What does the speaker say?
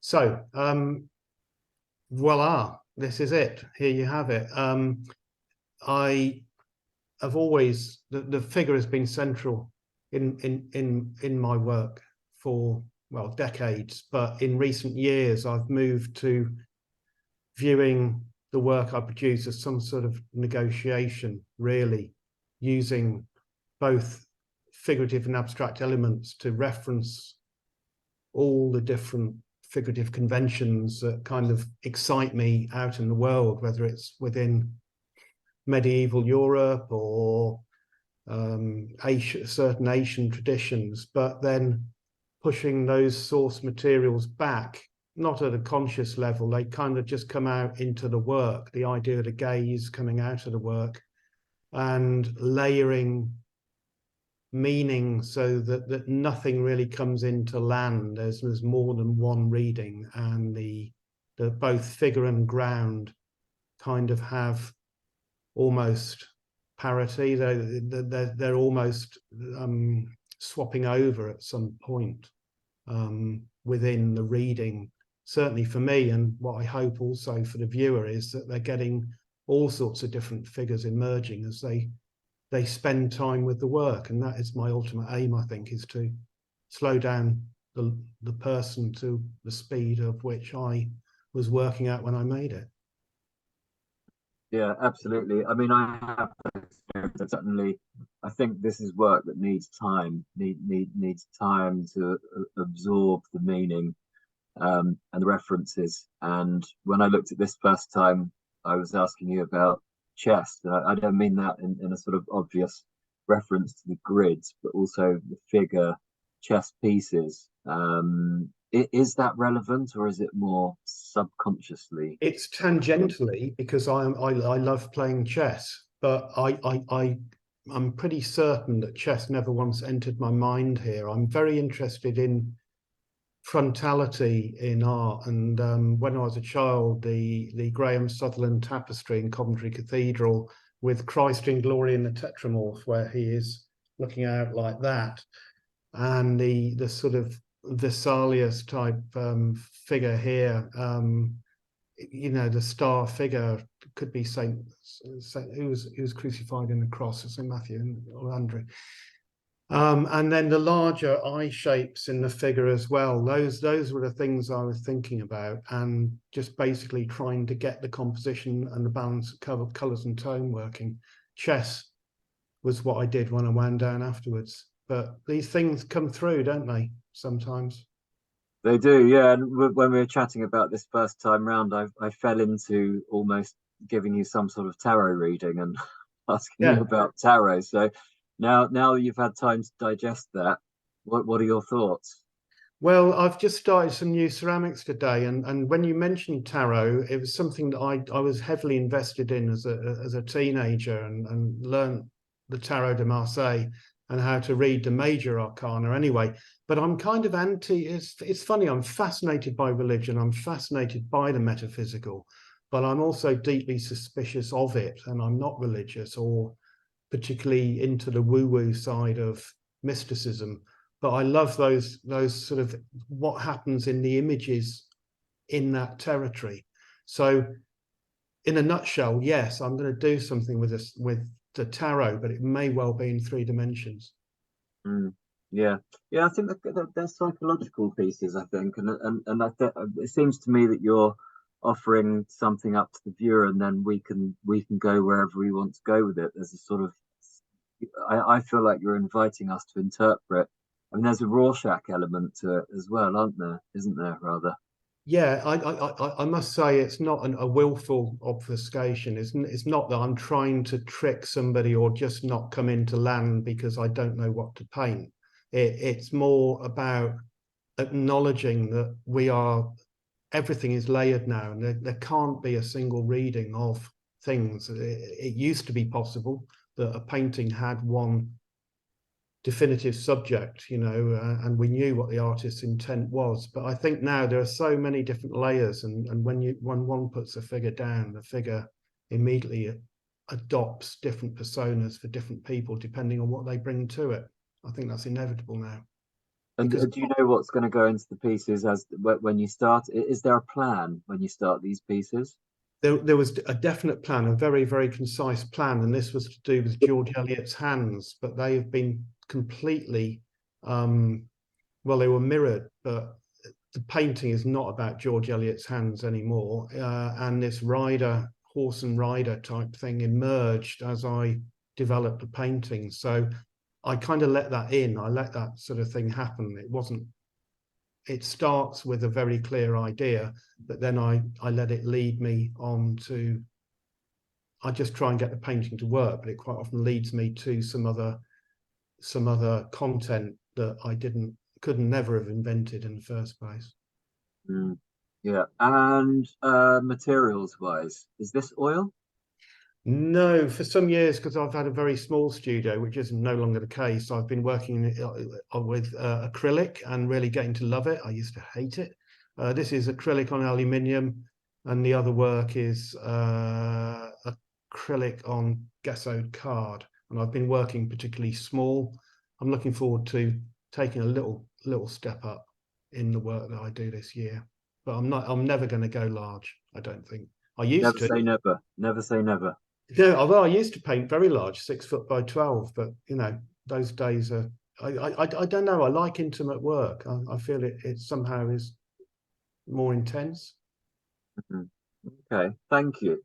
So, voila, this is it. Here you have it. I have always, the figure has been central in my work for, well, decades, but in recent years, I've moved to viewing the work I produce as some sort of negotiation, really, using both figurative and abstract elements to reference all the different figurative conventions that kind of excite me out in the world, whether it's within medieval Europe or certain Asian traditions, but then pushing those source materials back, not at a conscious level, they kind of just come out into the work, the idea of the gaze coming out of the work, and layering meaning so that nothing really comes into land. There's more than one reading, and the both figure and ground kind of have almost parity. They're almost swapping over at some point within the reading. Certainly for me, and what I hope also for the viewer, is that they're getting all sorts of different figures emerging as they spend time with the work. And that is my ultimate aim, I think, is to slow down the person to the speed of which I was working at when I made it. Yeah, absolutely. I mean, I have experience. Certainly, I think this is work that needs time, needs time to absorb the meaning and the references. And when I looked at this first time, I was asking you about chess. I don't mean that in a sort of obvious reference to the grids, but also the figure chess pieces. Is that relevant, or is it more subconsciously? It's tangentially, because I love playing chess, but I'm pretty certain that chess never once entered my mind here. I'm very interested in frontality in art, and when I was a child, the Graham Sutherland tapestry in Coventry Cathedral with Christ in Glory in the Tetramorph, where he is looking out like that, and the sort of Vesalius type figure here, you know, the star figure could be Saint who was crucified in the cross, St. Matthew or Andrew. And then the larger eye shapes in the figure as well. Those were the things I was thinking about, and just basically trying to get the composition and the balance of colours and tone working. Chess was what I did when I wound down afterwards. But these things come through, don't they, sometimes? They do, yeah. And when we were chatting about this first time round, I fell into almost giving you some sort of tarot reading and asking you about tarot. So now you've had time to digest that, what are your thoughts? Well, I've just started some new ceramics today, and when you mentioned tarot, it was something that I was heavily invested in as a teenager, and learned the Tarot de Marseille and how to read the major arcana anyway. But I'm kind of anti, it's funny, I'm fascinated by religion, I'm fascinated by the metaphysical, but I'm also deeply suspicious of it, and I'm not religious or particularly into the woo-woo side of mysticism. But I love those sort of what happens in the images in that territory. So in a nutshell, yes, I'm going to do something with this, with the tarot, but it may well be in 3 dimensions. Yeah, I think they're psychological pieces, I think, and it seems to me that you're offering something up to the viewer, and then we can go wherever we want to go with it. There's a sort of, I feel like you're inviting us to interpret. I mean, there's a Rorschach element to it as well, isn't there, rather? Yeah, I must say it's not a willful obfuscation. It's not that I'm trying to trick somebody or just not come into land because I don't know what to paint. It's more about acknowledging that everything is layered now, and there can't be a single reading of things. It used to be possible that a painting had one definitive subject, you know, and we knew what the artist's intent was. But I think now there are so many different layers, and when one puts a figure down, the figure immediately adopts different personas for different people depending on what they bring to it. I think that's inevitable now. And because do you know what's going to go into the pieces when you start? Is there a plan when you start these pieces? there was a definite plan, a very, very concise plan, and this was to do with George Eliot's hands, but they have been completely, well, they were mirrored, but the painting is not about George Eliot's hands anymore. And this horse and rider type thing emerged as I developed the painting. So I kind of let that in. I let that sort of thing happen. It starts with a very clear idea, but then I let it lead me on to, I just try and get the painting to work, but it quite often leads me to some other content that I could never have invented in the first place. Mm, yeah. And materials wise, is this oil? No, for some years, because I've had a very small studio, which is no longer the case, I've been working with acrylic and really getting to love it. I used to hate it. This is acrylic on aluminium, and the other work is acrylic on gessoed card. And I've been working particularly small. I'm looking forward to taking a little step up in the work that I do this year. But I'm never going to go large, I don't think. I used to. Never say never. Never say never. Yeah, although I used to paint very large, 6 foot by 12, but you know, those days are. I don't know. I like intimate work. I feel it somehow is more intense. Okay, thank you.